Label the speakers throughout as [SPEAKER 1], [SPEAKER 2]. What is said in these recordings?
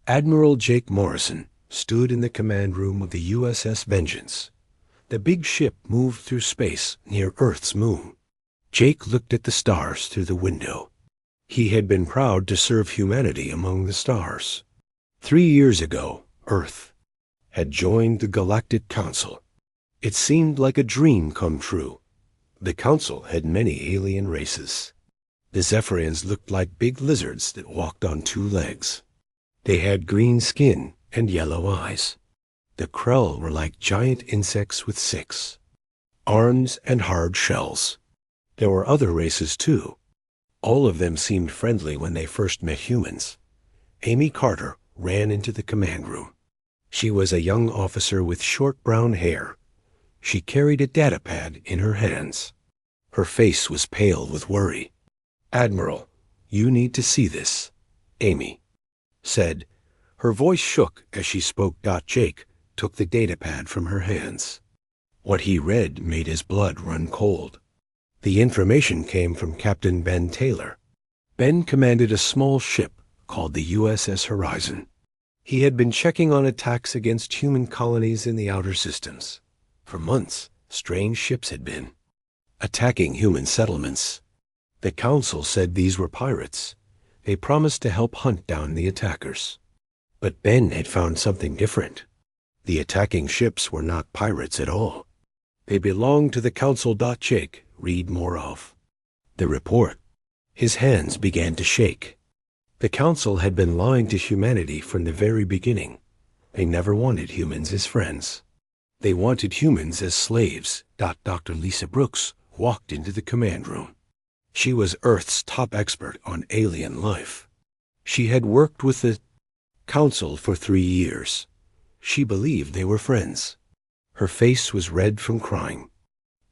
[SPEAKER 1] Admiral Jake Morrison stood in the command room of the USS Vengeance. The big ship moved through space near Earth's moon. Jake looked at the stars through the window. He had been proud to serve humanity among the stars. 3 years ago, Earth had joined the Galactic Council. It seemed like a dream come true. The Council had many alien races. The Zephyrians looked like big lizards that walked on 2 legs. They had green skin and yellow eyes. The Krell were like giant insects with 6 arms and hard shells. There were other races too. All of them seemed friendly when they first met humans. Amy Carter ran into the command room. She was a young officer with short brown hair. She carried a datapad in her hands. Her face was pale with worry. "Admiral, you need to see this," Amy said. Her voice shook as she spoke. Jake took the datapad from her hands. What he read made his blood run cold. The information came from Captain Ben Taylor. Ben commanded a small ship called the USS Horizon. He had been checking on attacks against human colonies in the outer systems. For months, strange ships had been attacking human settlements. The Council said these were pirates. They promised to help hunt down the attackers. But Ben had found something different. The attacking ships were not pirates at all. They belonged to the Council. Jake read more of the report. His hands began to shake. The Council had been lying to humanity from the very beginning. They never wanted humans as friends. They wanted humans as slaves. Dr. Lisa Brooks walked into the command room. She was Earth's top expert on alien life. She had worked with the Council for 3 years. She believed they were friends. Her face was red from crying.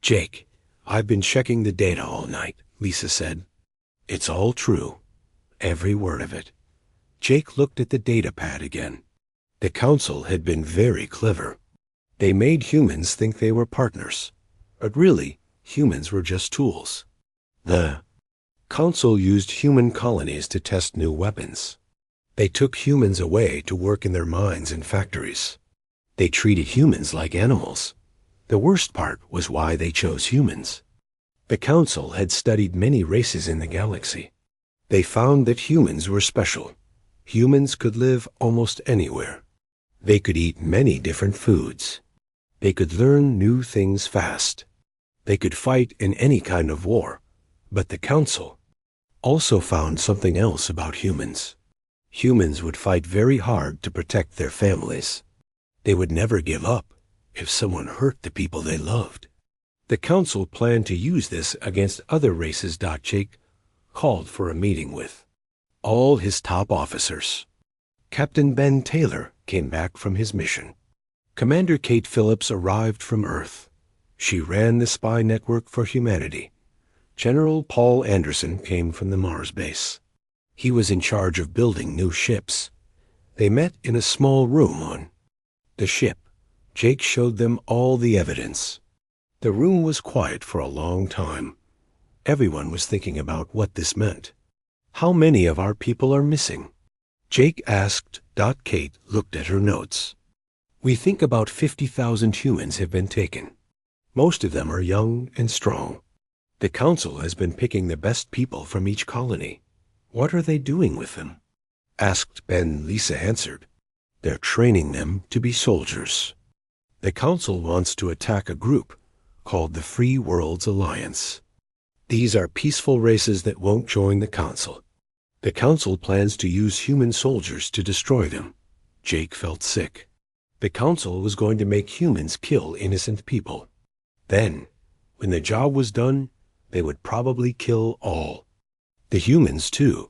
[SPEAKER 1] "Jake, I've been checking the data all night," Lisa said. "It's all true. Every word of it." Jake looked at the datapad again. The Council had been very clever. They made humans think they were partners. But really, humans were just tools. The Council used human colonies to test new weapons. They took humans away to work in their mines and factories. They treated humans like animals. The worst part was why they chose humans. The Council had studied many races in the galaxy. They found that humans were special. Humans could live almost anywhere. They could eat many different foods. They could learn new things fast. They could fight in any kind of war. But the Council also found something else about humans. Humans would fight very hard to protect their families. They would never give up if someone hurt the people they loved. The Council planned to use this against other races. Jake called for a meeting with all his top officers. Captain Ben Taylor came back from his mission. Commander Kate Phillips arrived from Earth. She ran the spy network for humanity. General Paul Anderson came from the Mars base. He was in charge of building new ships. They met in a small room on the ship. Jake showed them all the evidence. The room was quiet for a long time. Everyone was thinking about what this meant. How many of our people are missing? Jake asked. Kate looked at her notes. We think about 50,000 humans have been taken. Most of them are young and strong. The Council has been picking the best people from each colony. What are they doing with them? Asked Ben. Lisa answered. They're training them to be soldiers. The Council wants to attack a group called the Free Worlds Alliance. These are peaceful races that won't join the Council. The Council plans to use human soldiers to destroy them. Jake felt sick. The Council was going to make humans kill innocent people. Then, when the job was done, they would probably kill all. The humans, too.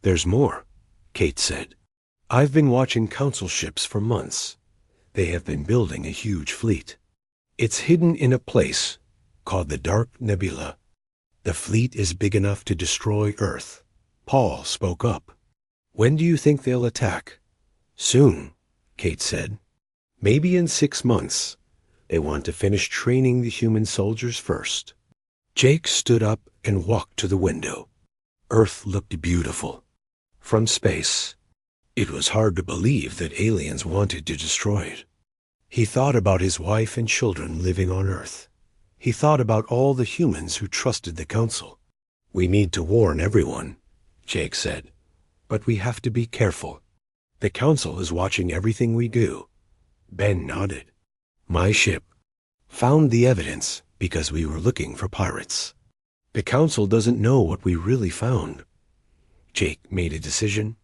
[SPEAKER 1] There's more, Kate said. I've been watching Council ships for months. They have been building a huge fleet. It's hidden in a place called the Dark Nebula. The fleet is big enough to destroy Earth. Paul spoke up. When do you think they'll attack? Soon, Kate said. Maybe in 6 months. They want to finish training the human soldiers first. Jake stood up and walked to the window. Earth looked beautiful. From space, It was hard to believe that aliens wanted to destroy it. He thought about his wife and children living on Earth. He thought about all the humans who trusted the Council. "We need to warn everyone," Jake said. "But we have to be careful. The Council is watching everything we do." Ben nodded. "My ship found the evidence because we were looking for pirates. The Council doesn't know what we really found." Jake made a decision.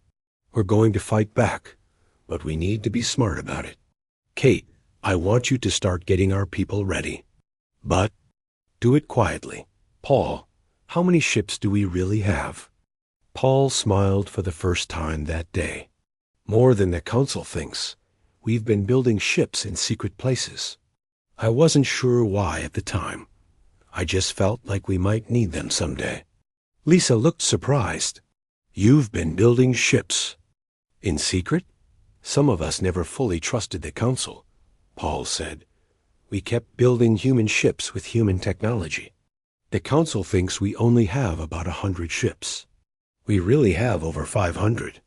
[SPEAKER 1] "We're going to fight back, but we need to be smart about it. Kate, I want you to start getting our people ready. But do it quietly. Paul, how many ships do we really have?" Paul smiled for the first time that day. "More than the Council thinks. We've been building ships in secret places. I wasn't sure why at the time. I just felt like we might need them someday." Lisa looked surprised. "You've been building ships in secret?" "Some of us never fully trusted the Council," Paul said. "We kept building human ships with human technology. The Council thinks we only have about 100 ships. We really have over 500.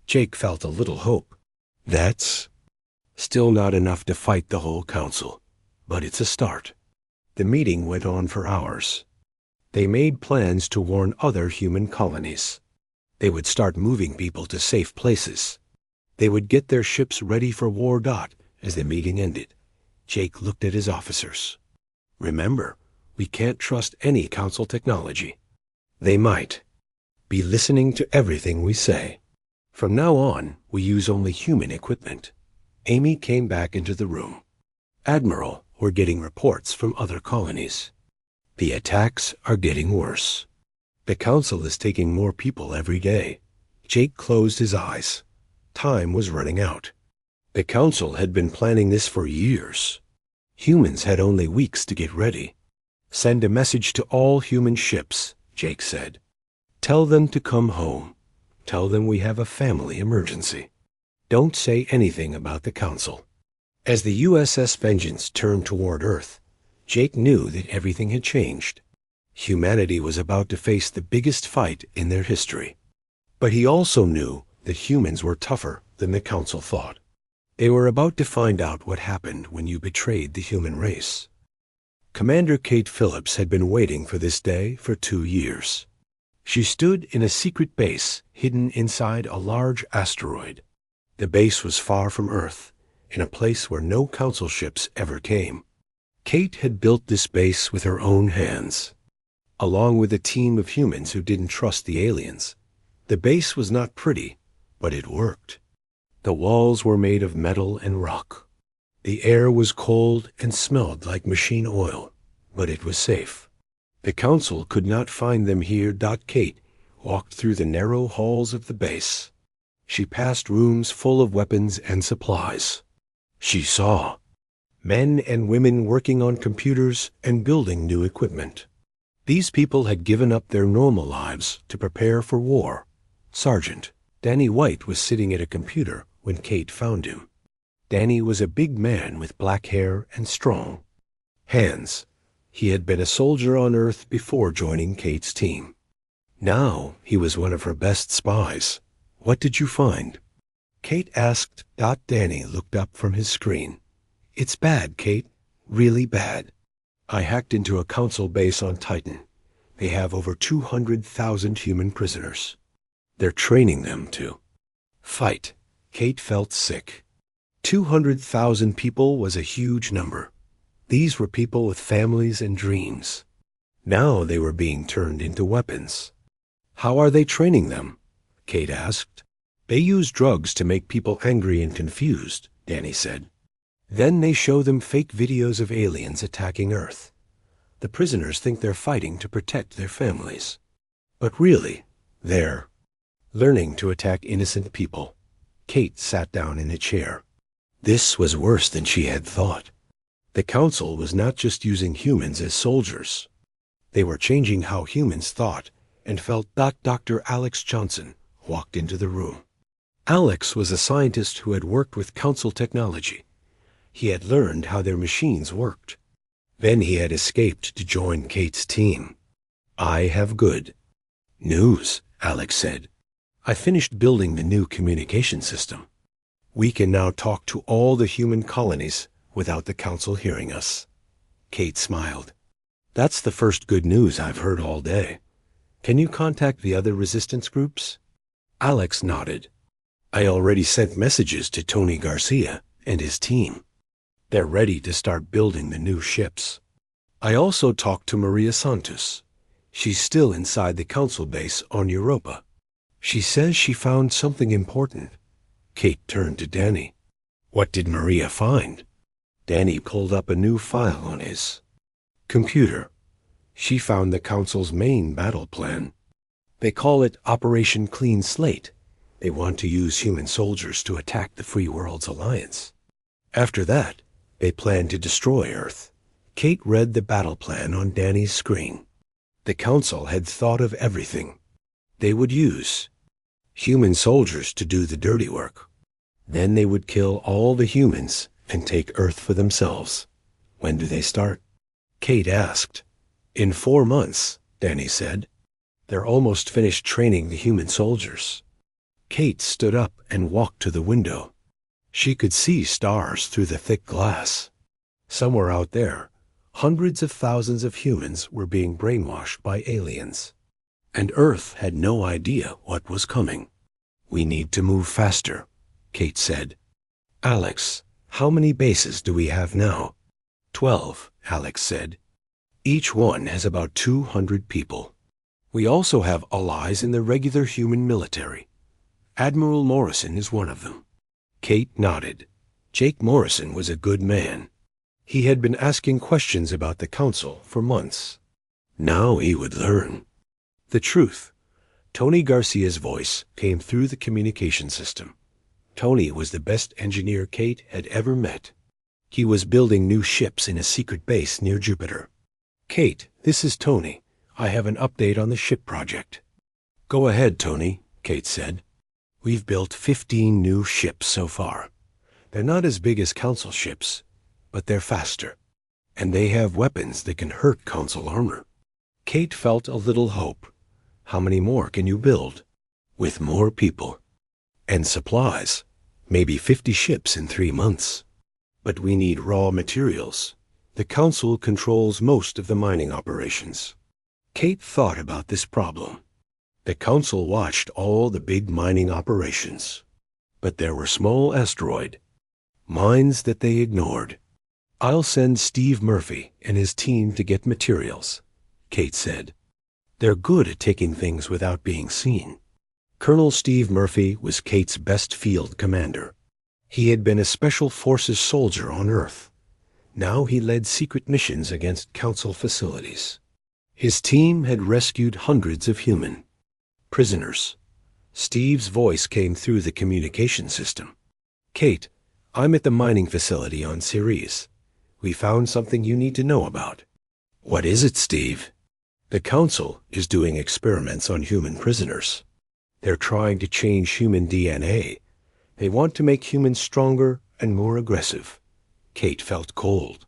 [SPEAKER 1] Jake felt a little hope. "That's still not enough to fight the whole Council, but it's a start." The meeting went on for hours. They made plans to warn other human colonies. They would start moving people to safe places. They would get their ships ready for war. As the meeting ended, Jake looked at his officers. "Remember, we can't trust any Council technology. They might be listening to everything we say. From now on, we use only human equipment." Amy came back into the room. "Admiral, we're getting reports from other colonies. The attacks are getting worse. The Council is taking more people every day." Jake closed his eyes. Time was running out. The Council had been planning this for years. Humans had only weeks to get ready. "Send a message to all human ships," Jake said. "Tell them to come home. Tell them we have a family emergency. Don't say anything about the Council." As the USS Vengeance turned toward Earth, Jake knew that everything had changed. Humanity was about to face the biggest fight in their history. But he also knew that humans were tougher than the Council thought. They were about to find out what happened when you betrayed the human race. Commander Kate Phillips had been waiting for this day for 2 years. She stood in a secret base hidden inside a large asteroid. The base was far from Earth, in a place where no Council ships ever came. Kate had built this base with her own hands, along with a team of humans who didn't trust the aliens. The base was not pretty, but it worked. The walls were made of metal and rock. The air was cold and smelled like machine oil, but it was safe. The Council could not find them here. Kate walked through the narrow halls of the base. She passed rooms full of weapons and supplies. She saw men and women working on computers and building new equipment. These people had given up their normal lives to prepare for war. Sergeant Danny White was sitting at a computer when Kate found him. Danny was a big man with black hair and strong hands. He had been a soldier on Earth before joining Kate's team. Now he was one of her best spies. "What did you find?" Kate asked. Danny looked up from his screen. "It's bad, Kate. Really bad. I hacked into a Council base on Titan. They have over 200,000 human prisoners. They're training them to fight." Kate felt sick. 200,000 people was a huge number. These were people with families and dreams. Now they were being turned into weapons. "How are they training them?" Kate asked. "They use drugs to make people angry and confused," Danny said. "Then they show them fake videos of aliens attacking Earth. The prisoners think they're fighting to protect their families. But really, they're learning to attack innocent people." Kate sat down in a chair. This was worse than she had thought. The Council was not just using humans as soldiers. They were changing how humans thought and felt. Dr. Alex Johnson walked into the room. Alex was a scientist who had worked with Council technology. He had learned how their machines worked. Then he had escaped to join Kate's team. "I have good news," Alex said. I finished building the new communication system. We can now talk to all the human colonies without the council hearing us. Kate smiled. That's the first good news I've heard all day. Can you contact the other resistance groups? Alex nodded. I already sent messages to Tony Garcia and his team. They're ready to start building the new ships. I also talked to Maria Santos. She's still inside the council base on Europa. She says she found something important. Kate turned to Danny. What did Maria find? Danny pulled up a new file on his computer. She found the council's main battle plan. They call it Operation Clean Slate. They want to use human soldiers to attack the Free Worlds Alliance. After that, they plan to destroy Earth. Kate read the battle plan on Danny's screen. The council had thought of everything. They would use human soldiers to do the dirty work. Then they would kill all the humans and take Earth for themselves. When do they start? Kate asked. In 4 months, Danny said. They're almost finished training the human soldiers. Kate stood up and walked to the window. She could see stars through the thick glass. Somewhere out there, hundreds of thousands of humans were being brainwashed by aliens. And Earth had no idea what was coming. We need to move faster, Kate said. Alex, how many bases do we have now? 12, Alex said. Each one has about 200 people. We also have allies in the regular human military. Admiral Morrison is one of them. Kate nodded. Jake Morrison was a good man. He had been asking questions about the council for months. Now he would learn the truth. Tony Garcia's voice came through the communication system. Tony was the best engineer Kate had ever met. He was building new ships in a secret base near Jupiter. Kate, this is Tony. I have an update on the ship project. Go ahead, Tony, Kate said. We've built 15 new ships so far. They're not as big as council ships, but they're faster. And they have weapons that can hurt council armor. Kate felt a little hope. How many more can you build? With more people. And supplies. Maybe 50 ships in 3 months. But we need raw materials. The council controls most of the mining operations. Kate thought about this problem. The council watched all the big mining operations. But there were small asteroid mines that they ignored. I'll send Steve Murphy and his team to get materials, Kate said. They're good at taking things without being seen. Colonel Steve Murphy was Kate's best field commander. He had been a Special Forces soldier on Earth. Now he led secret missions against council facilities. His team had rescued hundreds of human prisoners. Steve's voice came through the communication system. Kate, I'm at the mining facility on Ceres. We found something you need to know about. What is it, Steve? The council is doing experiments on human prisoners. They're trying to change human DNA. They want to make humans stronger and more aggressive. Kate felt cold.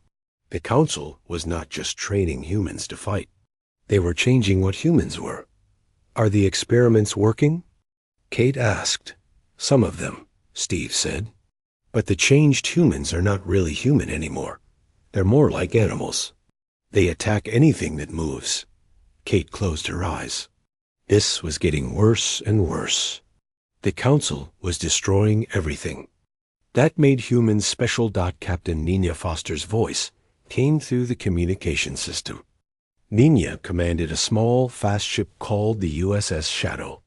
[SPEAKER 1] The council was not just training humans to fight. They were changing what humans were. Are the experiments working? Kate asked. Some of them, Steve said. But the changed humans are not really human anymore. They're more like animals. They attack anything that moves. Kate closed her eyes. This was getting worse and worse. The council was destroying everything. That made humans Special Captain Nina Foster's voice came through the communication system. Nina commanded a small, fast ship called the USS Shadow.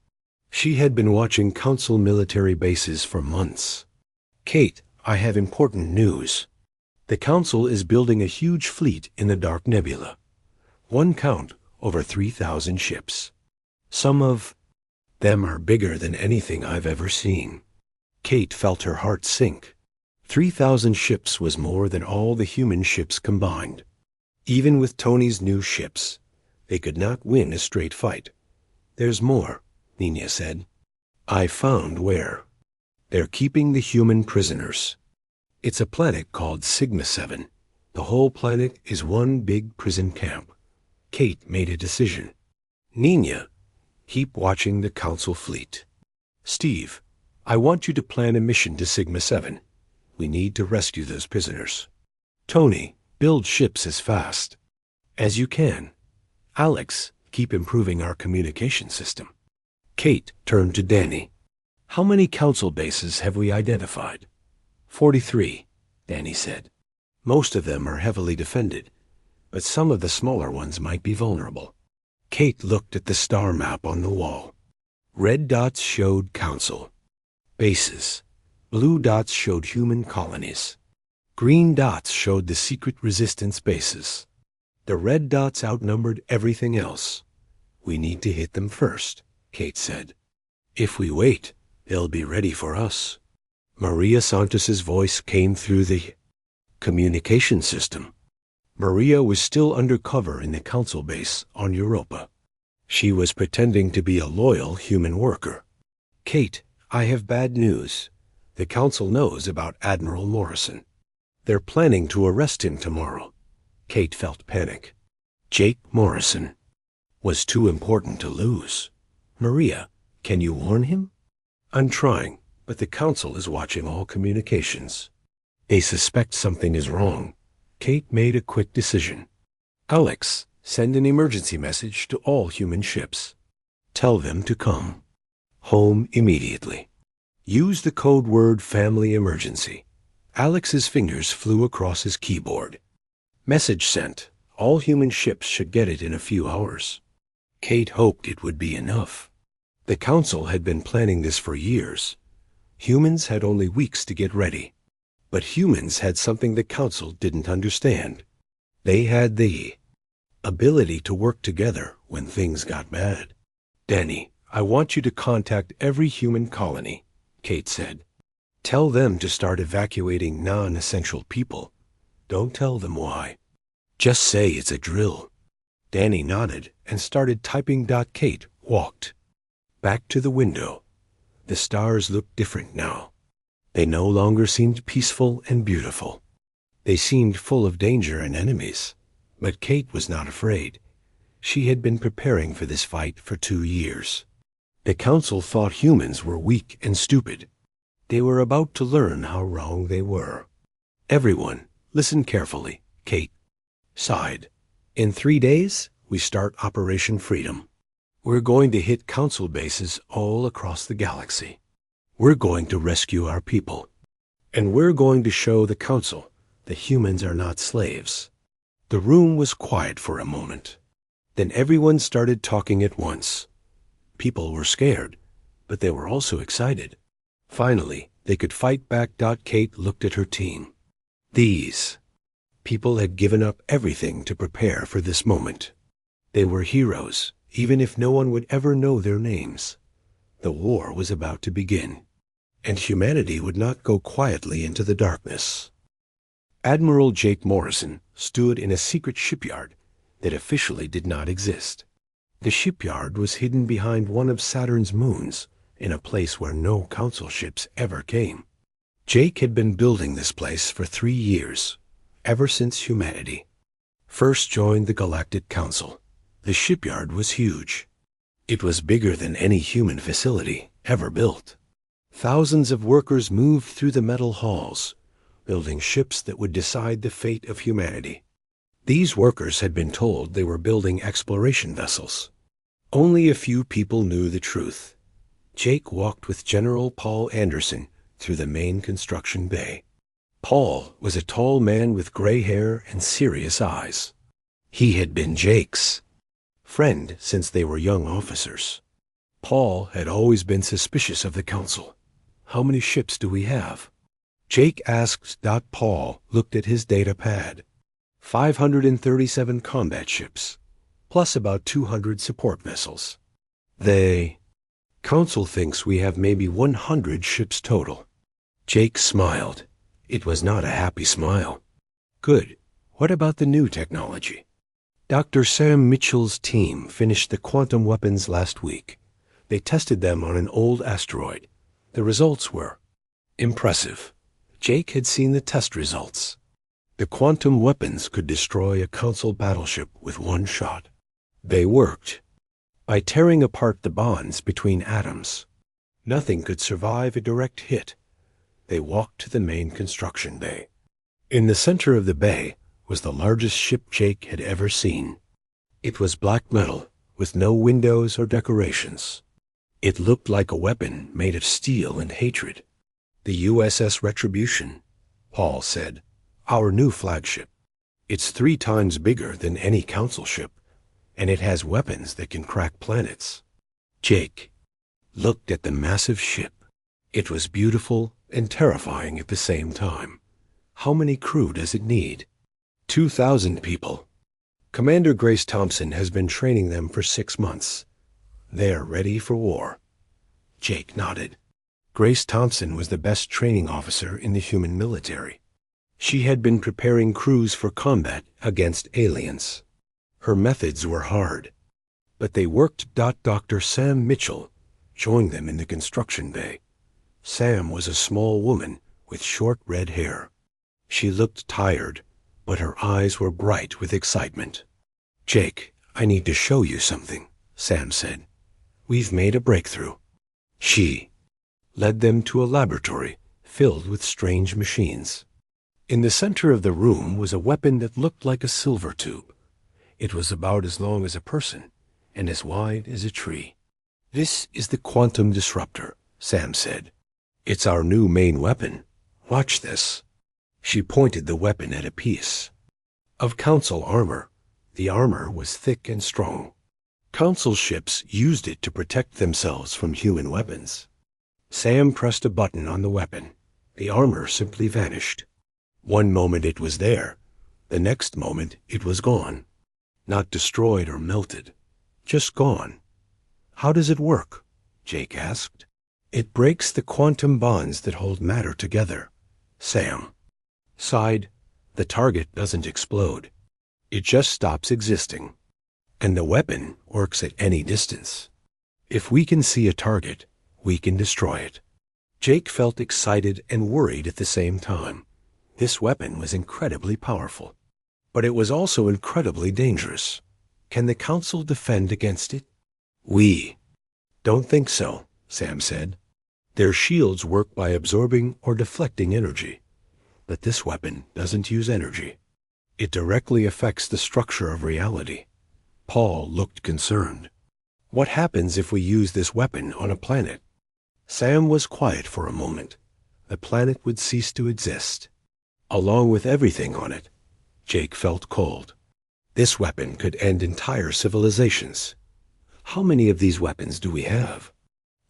[SPEAKER 1] She had been watching council military bases for months. Kate, I have important news. The council is building a huge fleet in the Dark Nebula. One count, over 3,000 ships. Some of them are bigger than anything I've ever seen. Kate felt her heart sink. 3,000 ships was more than all the human ships combined. Even with Tony's new ships, they could not win a straight fight. There's more, Nina said. I found where. They're keeping the human prisoners. It's a planet called Sigma 7. The whole planet is one big prison camp. Kate made a decision. Nina, keep watching the council fleet. Steve, I want you to plan a mission to Sigma 7. We need to rescue those prisoners. Tony, build ships as fast as you can. Alex, keep improving our communication system. Kate turned to Danny. How many council bases have we identified? 43, Danny said. Most of them are heavily defended, but some of the smaller ones might be vulnerable. Kate looked at the star map on the wall. Red dots showed council bases. Blue dots showed human colonies. Green dots showed the secret resistance bases. The red dots outnumbered everything else. We need to hit them first, Kate said. If we wait, they'll be ready for us. Maria Santos's voice came through the communication system. Maria was still undercover in the council base on Europa. She was pretending to be a loyal human worker. Kate, I have bad news. The council knows about Admiral Morrison. They're planning to arrest him tomorrow. Kate felt panic. Jake Morrison was too important to lose. Maria, can you warn him? I'm trying, but the council is watching all communications. They suspect something is wrong. Kate made a quick decision. Alex, send an emergency message to all human ships. Tell them to come home immediately. Use the code word family emergency. Alex's fingers flew across his keyboard. Message sent. All human ships should get it in a few hours. Kate hoped it would be enough. The council had been planning this for years. Humans had only weeks to get ready. But humans had something the council didn't understand. They had the ability to work together when things got bad. Danny, I want you to contact every human colony, Kate said. Tell them to start evacuating non-essential people. Don't tell them why. Just say it's a drill. Danny nodded and started typing. Kate walked back to the window. The stars looked different now. They no longer seemed peaceful and beautiful. They seemed full of danger and enemies. But Kate was not afraid. She had been preparing for this fight for 2 years. The council thought humans were weak and stupid. They were about to learn how wrong they were. Everyone, listen carefully, Kate sighed. In 3 days, we start Operation Freedom. We're going to hit council bases all across the galaxy. We're going to rescue our people. And we're going to show the council that humans are not slaves. The room was quiet for a moment. Then everyone started talking at once. People were scared, but they were also excited. Finally, they could fight back. Kate looked at her team. These people had given up everything to prepare for this moment. They were heroes, even if no one would ever know their names. The war was about to begin, and humanity would not go quietly into the darkness. Admiral Jake Morrison stood in a secret shipyard that officially did not exist. The shipyard was hidden behind one of Saturn's moons, in a place where no council ships ever came. Jake had been building this place for 3 years, ever since humanity first joined the Galactic Council. The shipyard was huge. It was bigger than any human facility ever built. Thousands of workers moved through the metal halls, building ships that would decide the fate of humanity. These workers had been told they were building exploration vessels. Only a few people knew the truth. Jake walked with General Paul Anderson through the main construction bay. Paul was a tall man with gray hair and serious eyes. He had been Jake's friend since they were young officers. Paul had always been suspicious of the council. How many ships do we have? Jake asked. Paul looked at his data pad. 537 combat ships, plus about 200 support vessels. The council thinks we have maybe 100 ships total. Jake smiled. It was not a happy smile. Good. What about the new technology? Dr. Sam Mitchell's team finished the quantum weapons last week. They tested them on an old asteroid. The results were impressive. Jake had seen the test results. The quantum weapons could destroy a council battleship with one shot. They worked by tearing apart the bonds between atoms. Nothing could survive a direct hit. They walked to the main construction bay. In the center of the bay was the largest ship Jake had ever seen. It was black metal, with no windows or decorations. It looked like a weapon made of steel and hatred. "The USS Retribution," Paul said. "Our new flagship. It's 3 times bigger than any council ship, and it has weapons that can crack planets." Jake looked at the massive ship. It was beautiful and terrifying at the same time. How many crew does it need? 2,000 people. Commander Grace Thompson has been training them for 6 months. They're ready for war. Jake nodded. Grace Thompson was the best training officer in the human military. She had been preparing crews for combat against aliens. Her methods were hard, but they worked. Dr. Sam Mitchell joined them in the construction bay. Sam was a small woman with short red hair. She looked tired, but her eyes were bright with excitement. "Jake, I need to show you something," Sam said. "We've made a breakthrough." She led them to a laboratory filled with strange machines. In the center of the room was a weapon that looked like a silver tube. It was about as long as a person and as wide as a tree. "This is the quantum disruptor," Sam said. "It's our new main weapon. Watch this." She pointed the weapon at a piece of council armor. The armor was thick and strong. Council ships used it to protect themselves from human weapons. Sam pressed a button on the weapon. The armor simply vanished. One moment it was there. The next moment it was gone. Not destroyed or melted. Just gone. "How does it work?" Jake asked. "It breaks the quantum bonds that hold matter together." Sam sighed. "The target doesn't explode. It just stops existing. And the weapon works at any distance. If we can see a target, we can destroy it." Jake felt excited and worried at the same time. This weapon was incredibly powerful, but it was also incredibly dangerous. Can the council defend against it? "We don't think so," Sam said. "Their shields work by absorbing or deflecting energy. But this weapon doesn't use energy. It directly affects the structure of reality." Paul looked concerned. "What happens if we use this weapon on a planet?" Sam was quiet for a moment. The planet would cease to exist, along with everything on it. Jake felt cold. This weapon could end entire civilizations. "How many of these weapons do we have?"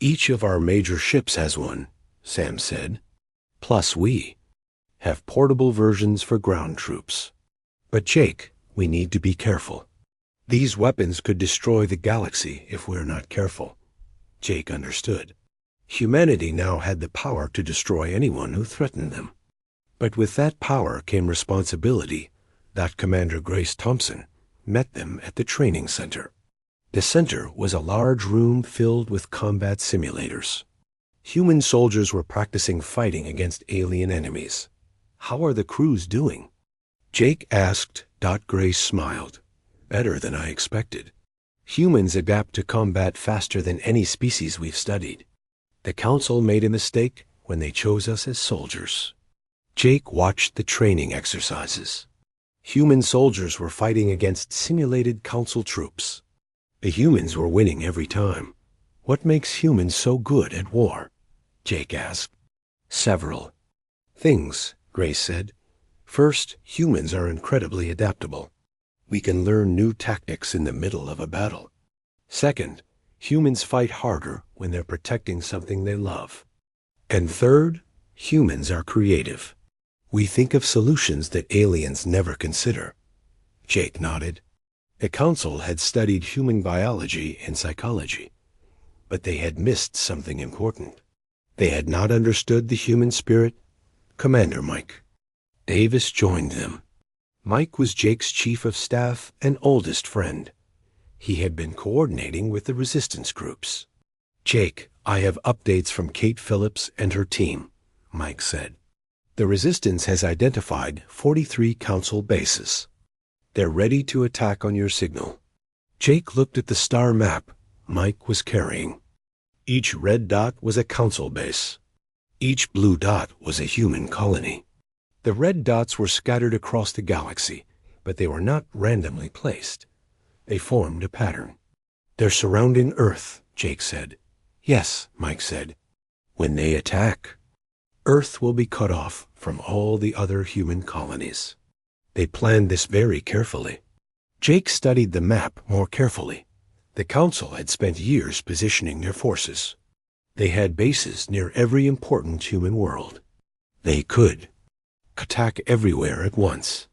[SPEAKER 1] "Each of our major ships has one," Sam said. "Plus we have portable versions for ground troops." "But Jake, we need to be careful. These weapons could destroy the galaxy if we're not careful." Jake understood. Humanity now had the power to destroy anyone who threatened them. But with that power came responsibility. That Commander Grace Thompson met them at the training center. The center was a large room filled with combat simulators. Human soldiers were practicing fighting against alien enemies. "How are the crews doing?" Jake asked. Grace smiled. "Better than I expected. Humans adapt to combat faster than any species we've studied. The council made a mistake when they chose us as soldiers." Jake watched the training exercises. Human soldiers were fighting against simulated council troops. The humans were winning every time. "What makes humans so good at war?" Jake asked. "Several things," Grace said. "First, humans are incredibly adaptable. We can learn new tactics in the middle of a battle. Second, humans fight harder when they're protecting something they love. And third, humans are creative. We think of solutions that aliens never consider." Jake nodded. The council had studied human biology and psychology, but they had missed something important. They had not understood the human spirit. Commander Mike Davis joined them. Mike was Jake's chief of staff and oldest friend. He had been coordinating with the resistance groups. "Jake, I have updates from Kate Phillips and her team," Mike said. "The resistance has identified 43 council bases. They're ready to attack on your signal." Jake looked at the star map Mike was carrying. Each red dot was a council base. Each blue dot was a human colony. The red dots were scattered across the galaxy, but they were not randomly placed. They formed a pattern. "They're surrounding Earth," Jake said. "Yes," Mike said. "When they attack, Earth will be cut off from all the other human colonies." They planned this very carefully. Jake studied the map more carefully. The Council had spent years positioning their forces. They had bases near every important human world. They could attack everywhere at once.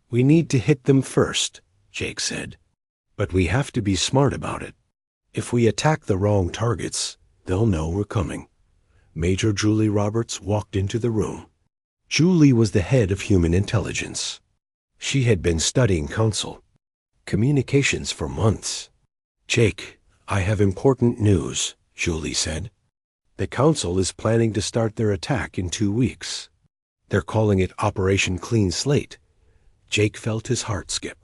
[SPEAKER 1] "We need to hit them first," Jake said. "But we have to be smart about it. If we attack the wrong targets, they'll know we're coming." Major Julie Roberts walked into the room. Julie was the head of human intelligence. She had been studying Council communications for months. "Jake, I have important news," Julie said. "The Council is planning to start their attack in 2 weeks. They're calling it Operation Clean Slate." Jake felt his heart skip.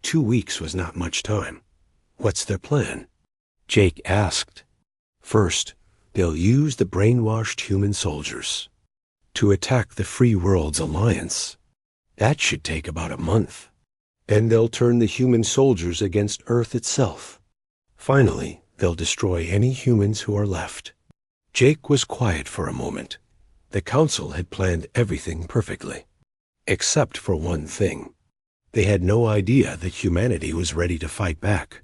[SPEAKER 1] 2 weeks was not much time. "What's their plan?" Jake asked. "First, they'll use the brainwashed human soldiers to attack the Free Worlds Alliance. That should take about a month. Then they'll turn the human soldiers against Earth itself. Finally, they'll destroy any humans who are left." Jake was quiet for a moment. The Council had planned everything perfectly, except for one thing. They had no idea that humanity was ready to fight back.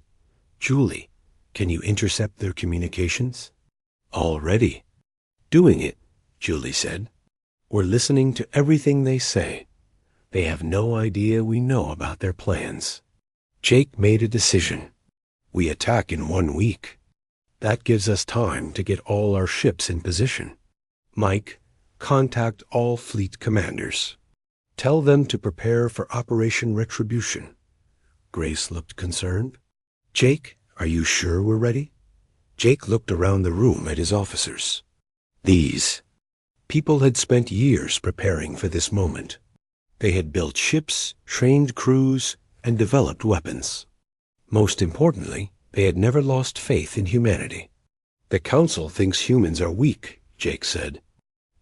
[SPEAKER 1] "Julie, can you intercept their communications?" "Already doing it," Julie said. "We're listening to everything they say. They have no idea we know about their plans." Jake made a decision. "We attack in 1 week. That gives us time to get all our ships in position. Mike, contact all fleet commanders. Tell them to prepare for Operation Retribution." Grace looked concerned. "Jake, are you sure we're ready?" Jake looked around the room at his officers. These people had spent years preparing for this moment. They had built ships, trained crews, and developed weapons. Most importantly, they had never lost faith in humanity. "The Council thinks humans are weak," Jake said.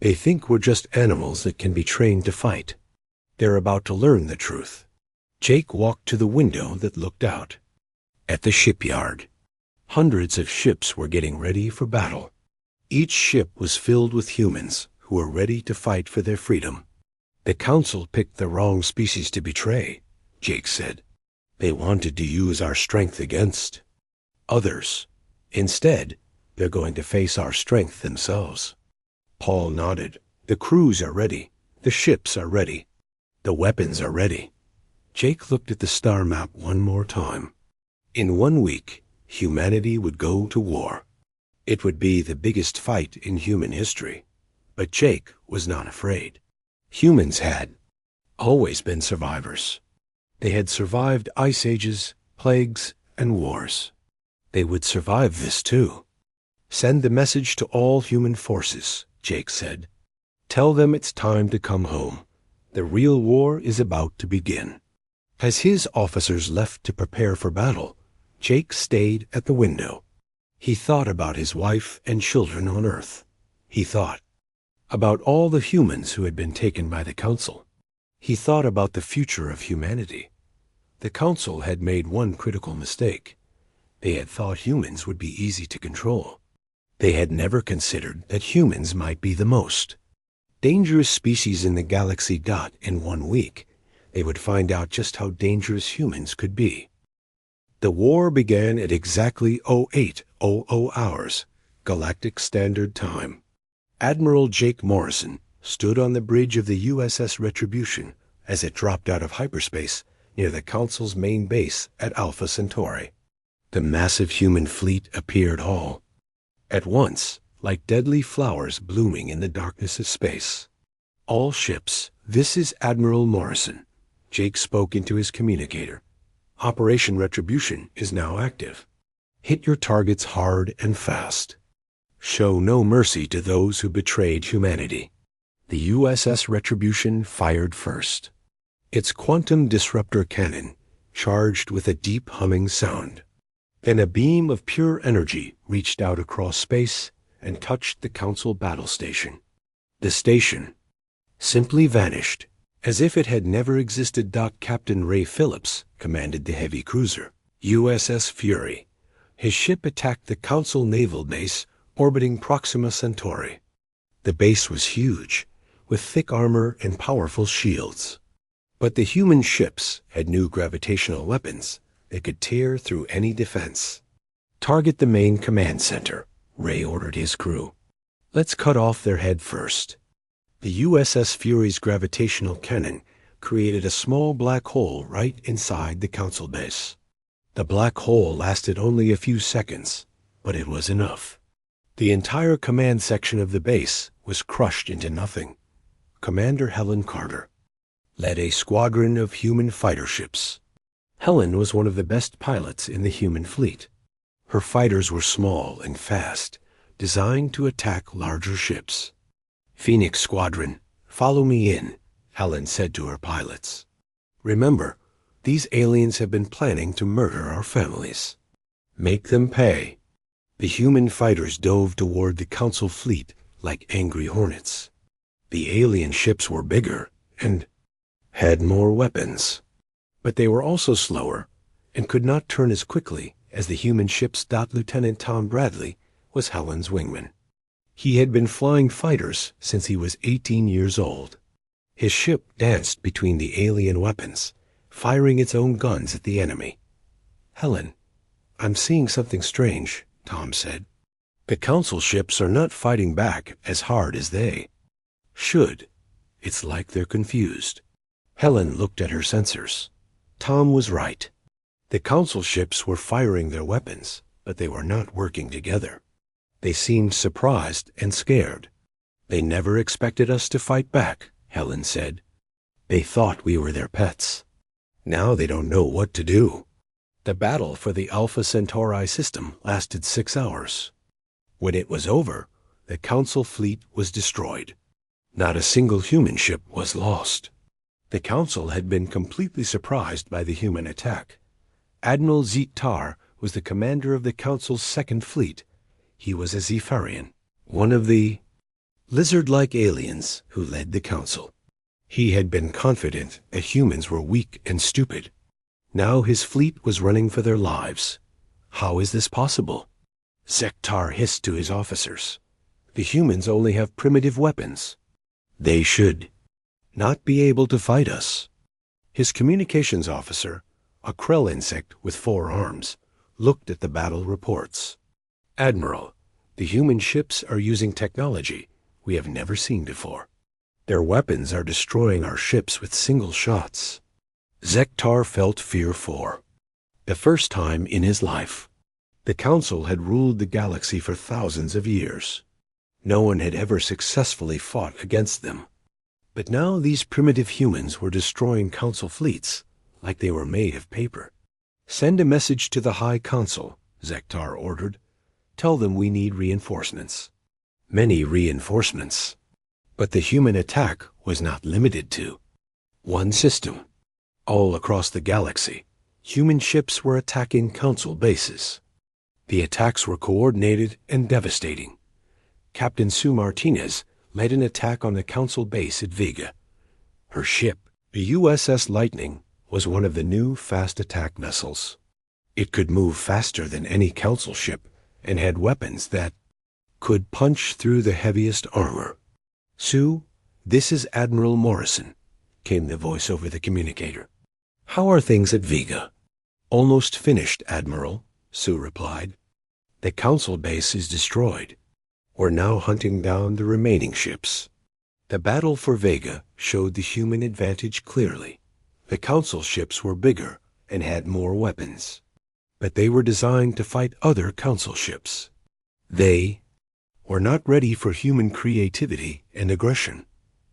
[SPEAKER 1] "They think we're just animals that can be trained to fight. They're about to learn the truth." Jake walked to the window that looked out. At the shipyard, hundreds of ships were getting ready for battle. Each ship was filled with humans who were ready to fight for their freedom. "The Council picked the wrong species to betray," Jake said. "They wanted to use our strength against others. Instead, they're going to face our strength themselves." Paul nodded. "The crews are ready. The ships are ready. The weapons are ready." Jake looked at the star map one more time. In 1 week, humanity would go to war. It would be the biggest fight in human history. But Jake was not afraid. Humans had always been survivors. They had survived ice ages, plagues, and wars. They would survive this too. "Send the message to all human forces," Jake said. "Tell them it's time to come home. The real war is about to begin." As his officers left to prepare for battle, Jake stayed at the window. He thought about his wife and children on Earth. He thought about all the humans who had been taken by the Council. He thought about the future of humanity. The Council had made one critical mistake. They had thought humans would be easy to control. They had never considered that humans might be the most dangerous species in the galaxy. In 1 week, they would find out just how dangerous humans could be. The war began at exactly 0800 hours, Galactic Standard Time. Admiral Jake Morrison stood on the bridge of the USS Retribution as it dropped out of hyperspace near the Council's main base at Alpha Centauri. The massive human fleet appeared all at once, like deadly flowers blooming in the darkness of space. "All ships, this is Admiral Morrison." Jake spoke into his communicator. "Operation Retribution is now active. Hit your targets hard and fast. Show no mercy to those who betrayed humanity." The USS Retribution fired first. Its quantum disruptor cannon charged with a deep humming sound. Then a beam of pure energy reached out across space and touched the Council battle station. The station simply vanished, as if it had never existed. Captain Ray Phillips commanded the heavy cruiser, USS Fury. His ship attacked the Council naval base orbiting Proxima Centauri. The base was huge, with thick armor and powerful shields. But the human ships had new gravitational weapons that could tear through any defense. "Target the main command center," Ray ordered his crew. "Let's cut off their head first." The USS Fury's gravitational cannon created a small black hole right inside the Council base. The black hole lasted only a few seconds, but it was enough. The entire command section of the base was crushed into nothing. Commander Helen Carter led a squadron of human fighter ships. Helen was one of the best pilots in the human fleet. Her fighters were small and fast, designed to attack larger ships. "Phoenix Squadron, follow me in," Helen said to her pilots. "Remember, these aliens have been planning to murder our families. Make them pay." The human fighters dove toward the Council fleet like angry hornets. The alien ships were bigger and had more weapons. But they were also slower and could not turn as quickly as the human ships. Lieutenant Tom Bradley was Helen's wingman. He had been flying fighters since he was 18 years old. His ship danced between the alien weapons, firing its own guns at the enemy. "Helen, I'm seeing something strange," Tom said. "The Council ships are not fighting back as hard as they should. It's like they're confused." Helen looked at her sensors. Tom was right. The Council ships were firing their weapons, but they were not working together. They seemed surprised and scared. "They never expected us to fight back," Helen said. "They thought we were their pets. Now they don't know what to do." The battle for the Alpha Centauri system lasted 6 hours. When it was over, the Council fleet was destroyed. Not a single human ship was lost. The Council had been completely surprised by the human attack. Admiral Zeet Tar was the commander of the Council's second fleet. He was a Zephyrian, one of the lizard-like aliens who led the Council. He had been confident that humans were weak and stupid. Now his fleet was running for their lives. "How is this possible?" Zektar hissed to his officers. "The humans only have primitive weapons. They should not be able to fight us." His communications officer, a krell insect with 4 arms, looked at the battle reports. "Admiral, the human ships are using technology we have never seen before. Their weapons are destroying our ships with single shots." Zektar felt fear for the first time in his life. The Council had ruled the galaxy for thousands of years. No one had ever successfully fought against them. But now these primitive humans were destroying Council fleets like they were made of paper. "Send a message to the High Council," Zektar ordered. "Tell them we need reinforcements." Many reinforcements. But the human attack was not limited to one system. All across the galaxy, human ships were attacking Council bases. The attacks were coordinated and devastating. Captain Sue Martinez led an attack on the Council base at Vega. Her ship, the USS Lightning, was one of the new fast attack vessels. It could move faster than any Council ship and had weapons that could punch through the heaviest armor. "Sue, this is Admiral Morrison," came the voice over the communicator. "How are things at Vega?" "Almost finished, Admiral," Sue replied. "The Council base is destroyed. We're now hunting down the remaining ships." The battle for Vega showed the human advantage clearly. The Council ships were bigger and had more weapons, but they were designed to fight other Council ships. They were not ready for human creativity and aggression.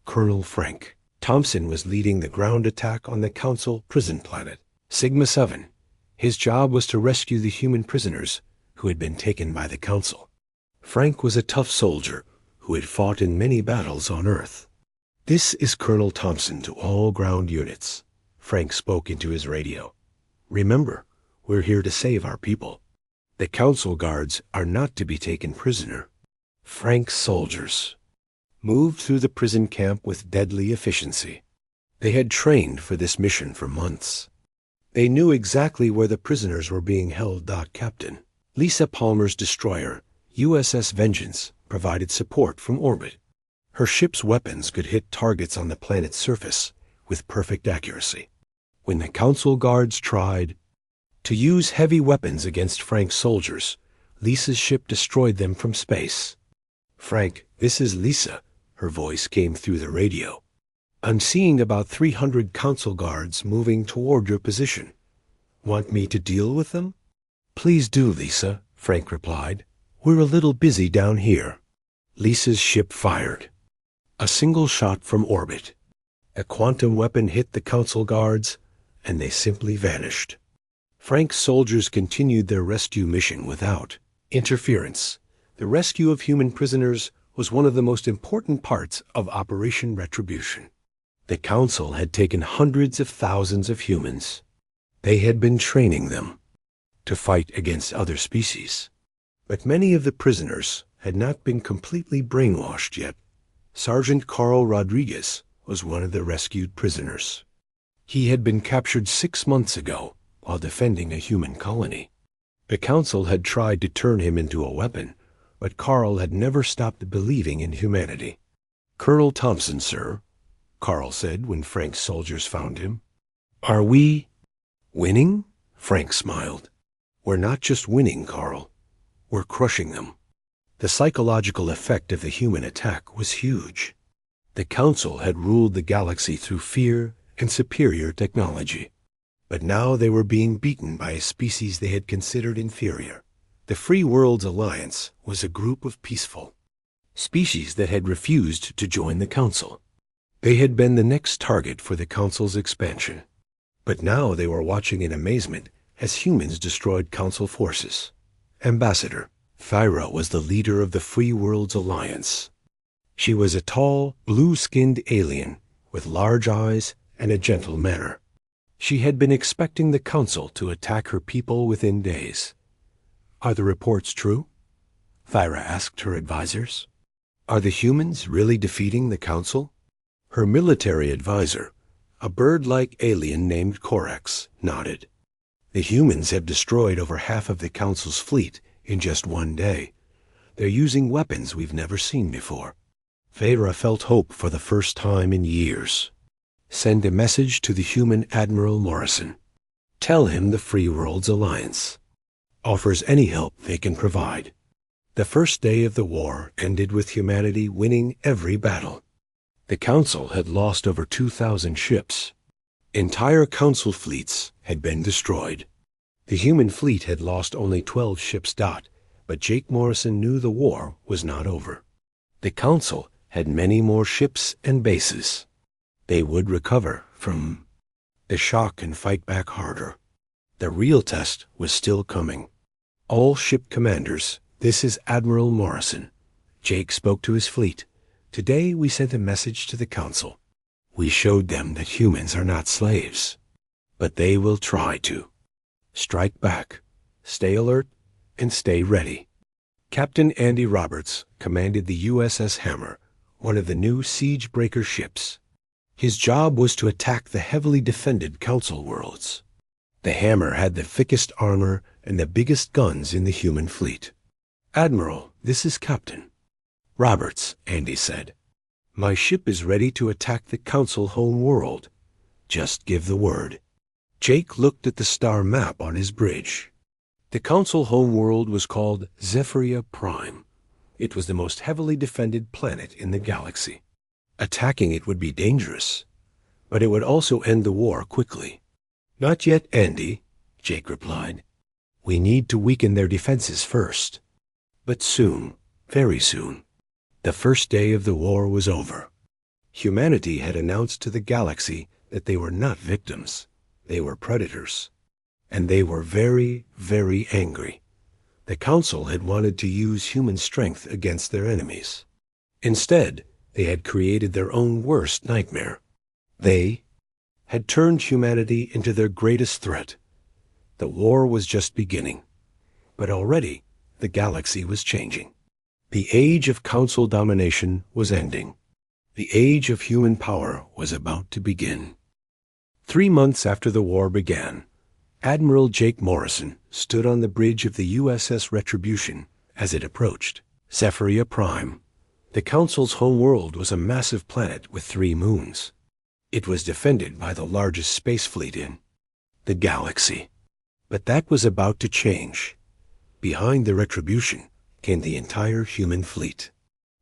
[SPEAKER 1] Colonel Frank Thompson was leading the ground attack on the Council prison planet, Sigma 7. His job was to rescue the human prisoners who had been taken by the Council. Frank was a tough soldier who had fought in many battles on Earth. "This is Colonel Thompson to all ground units," Frank spoke into his radio. "Remember, we're here to save our people. The council guards are not to be taken prisoner. Frank's soldiers moved through the prison camp with deadly efficiency. They had trained for this mission for months. They knew exactly where the prisoners were being held. Captain Lisa Palmer's destroyer, USS Vengeance, provided support from orbit. Her ship's weapons could hit targets on the planet's surface with perfect accuracy. When the council guards tried to use heavy weapons against Frank's soldiers, Lisa's ship destroyed them from space. "Frank, this is Lisa," her voice came through the radio. "I'm seeing about 300 council guards moving toward your position. Want me to deal with them?" "Please do, Lisa," Frank replied. "We're a little busy down here." Lisa's ship fired. A single shot from orbit. A quantum weapon hit the council guards, and they simply vanished. Frank's soldiers continued their rescue mission without interference. The rescue of human prisoners was one of the most important parts of Operation Retribution. The Council had taken hundreds of thousands of humans. They had been training them to fight against other species. But many of the prisoners had not been completely brainwashed yet. Sergeant Carl Rodriguez was one of the rescued prisoners. He had been captured 6 months ago while defending a human colony. The Council had tried to turn him into a weapon, but Carl had never stopped believing in humanity. "Colonel Thompson, sir," Carl said when Frank's soldiers found him. "Are we winning?" Frank smiled. "We're not just winning, Carl. We're crushing them." The psychological effect of the human attack was huge. The Council had ruled the galaxy through fear and superior technology. But now they were being beaten by a species they had considered inferior. The Free Worlds Alliance was a group of peaceful species that had refused to join the Council. They had been the next target for the Council's expansion. But now they were watching in amazement as humans destroyed Council forces. Ambassador Thyra was the leader of the Free Worlds Alliance. She was a tall, blue-skinned alien with large eyes and a gentle manner. She had been expecting the Council to attack her people within days. "Are the reports true?" Thyra asked her advisors. "Are the humans really defeating the Council?" Her military advisor, a bird-like alien named Corax, nodded. "The humans have destroyed over half of the Council's fleet in just one day. They're using weapons we've never seen before." Thyra felt hope for the first time in years. "Send a message to the human Admiral Morrison. Tell him the Free Worlds Alliance offers any help they can provide." The first day of the war ended with humanity winning every battle. The Council had lost over 2,000 ships. Entire Council fleets had been destroyed. The human fleet had lost only 12 ships. But Jake Morrison knew the war was not over. The Council had many more ships and bases. They would recover from the shock and fight back harder. The real test was still coming. "All ship commanders, this is Admiral Morrison." Jake spoke to his fleet. "Today we sent a message to the Council. We showed them that humans are not slaves, but they will try to. Strike back, stay alert, and stay ready." Captain Andy Roberts commanded the USS Hammer, one of the new siege-breaker ships. His job was to attack the heavily defended Council worlds. The Hammer had the thickest armor and the biggest guns in the human fleet. "Admiral, this is Captain Roberts," Andy said. "My ship is ready to attack the Council home world. Just give the word." Jake looked at the star map on his bridge. The Council home world was called Zephyria Prime. It was the most heavily defended planet in the galaxy. Attacking it would be dangerous, but it would also end the war quickly. "Not yet, Andy," Jake replied. "We need to weaken their defenses first." But soon, very soon, the first day of the war was over. Humanity had announced to the galaxy that they were not victims, they were predators. And they were very, very angry. The Council had wanted to use human strength against their enemies. Instead, they had created their own worst nightmare. They had turned humanity into their greatest threat. The war was just beginning. But already, the galaxy was changing. The age of council domination was ending. The age of human power was about to begin. 3 months after the war began, Admiral Jake Morrison stood on the bridge of the USS Retribution as it approached Zephyria Prime. The Council's home world was a massive planet with 3 moons. It was defended by the largest space fleet in the galaxy. But that was about to change. Behind the Retribution came the entire human fleet.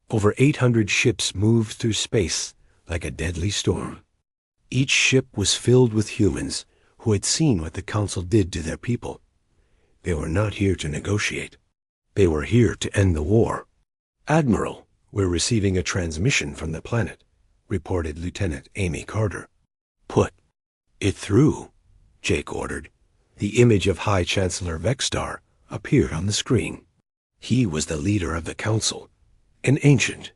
[SPEAKER 1] Over 800 ships moved through space like a deadly storm. Each ship was filled with humans who had seen what the Council did to their people. They were not here to negotiate. They were here to end the war. "Admiral, we're receiving a transmission from the planet," reported Lieutenant Amy Carter. "Put it through," Jake ordered. The image of High Chancellor Vexstar appeared on the screen. He was the leader of the Council, an ancient